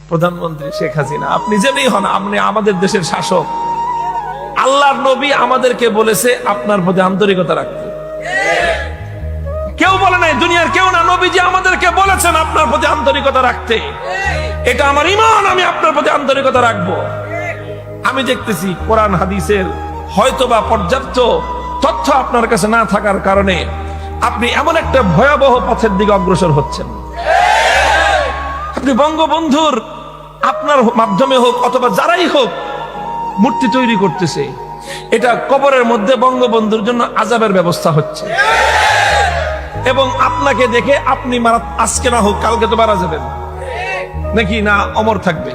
প্রধানমন্ত্রী শেখ হাসিনা, আপনি যেমনি হন, আপনি আমাদের দেশের শাসক। আল্লাহর নবী আমাদেরকে বলেছে আপনার প্রতি আন্তরিকতা রাখতে। কেউ বলে নাই, দুনিয়ার কেউ না, নবীজি আমাদেরকে বলেছেন আপনার প্রতি আন্তরিকতা রাখতে। এটা আমার ঈমান, আমি আপনার প্রতি আন্তরিকতা রাখবো। আমি দেখতেছি কোরআন হাদিসের হয়তোবা পর্যাপ্ত তথ্য আপনার কাছে না থাকার কারণে আপনি এমন একটা ভয়াবহ পথের দিকে অগ্রসর হচ্ছেন। আপনি বঙ্গবন্ধুর আপনার মাধ্যমে হোক অথবা যারাই হোক মূর্তি তৈরি করতেছে, এটা কবরের মধ্যে বঙ্গবন্ধুর জন্য আযাবের ব্যবস্থা হচ্ছে। এবং আপনাকে দেখে আপনি মারা, আজকে না হোক কালকে তো মারা যাবেন নাকি না, অমর থাকবে।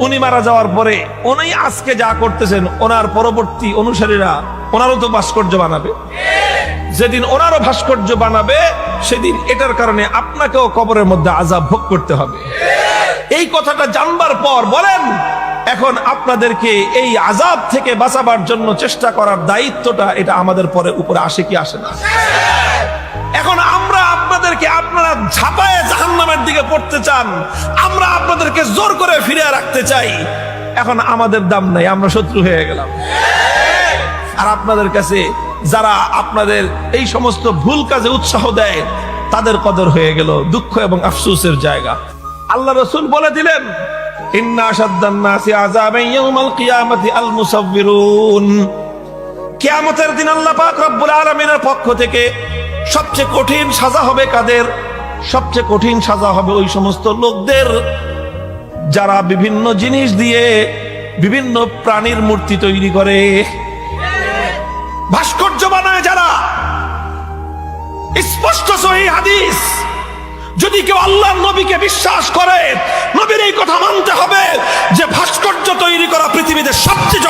উনি মারা যাওয়ার পরে উনি আজকে যা করতেছেন, ওনার পরবর্তী অনুসারীরা ওনারও তো ভাস্কর্য বানাবে। যেদিন ওনারও ভাস্কর্য বানাবে, সেদিন এটার কারণে আপনাকেও কবরের মধ্যে আযাব ভোগ করতে হবে। এই কথাটা জানবার পর বলেন, এখন আপনাদেরকে এই আযাব থেকে বাঁচাবার জন্য চেষ্টা করার দায়িত্বটা এটা আমাদের উপরে আসে কি আসে না? এখন আমরা আপনাদেরকে, আপনারা ঝাঁপায়ে জাহান্নামের দিকে পড়তে চান, আমরা আপনাদেরকে জোর করে ফিরিয়ে রাখতে চাই। এখন আমাদের দাম নাই, আমরা শত্রু হয়ে গেলাম। আর আপনাদের কাছে যারা আপনাদের এই সমস্ত ভুল কাজে উৎসাহ দেয়, তাদের কদর হয়ে গেল দুঃখ এবং আফসোসের জায়গা। আল্লাহ রাসূল বলে দিলেন, ইন্না আশাদ্দান নাসি আযাবান ইয়াউমাল কিয়ামাতি আল মুসাফফিরুন। কিয়ামতের দিন আল্লাহ পাক রব্বুল আলামিনের পক্ষ থেকে সবচেয়ে কঠিন সাজা হবে কাদের? সবচেয়ে কঠিন সাজা হবে ওই সমস্ত লোকদের যারা বিভিন্ন জিনিস দিয়ে বিভিন্ন প্রাণীর মূর্তি তৈরি করে, ভাস্কর্য বানায় যারা। স্পষ্ট সহিহ হাদিস, যদি কেউ আল্লাহর নবীকে বিশ্বাস করে, নবীর এই কথা মানতে হবে যে ভাস্কর্য তৈরি করা পৃথিবীতে সবচেয়ে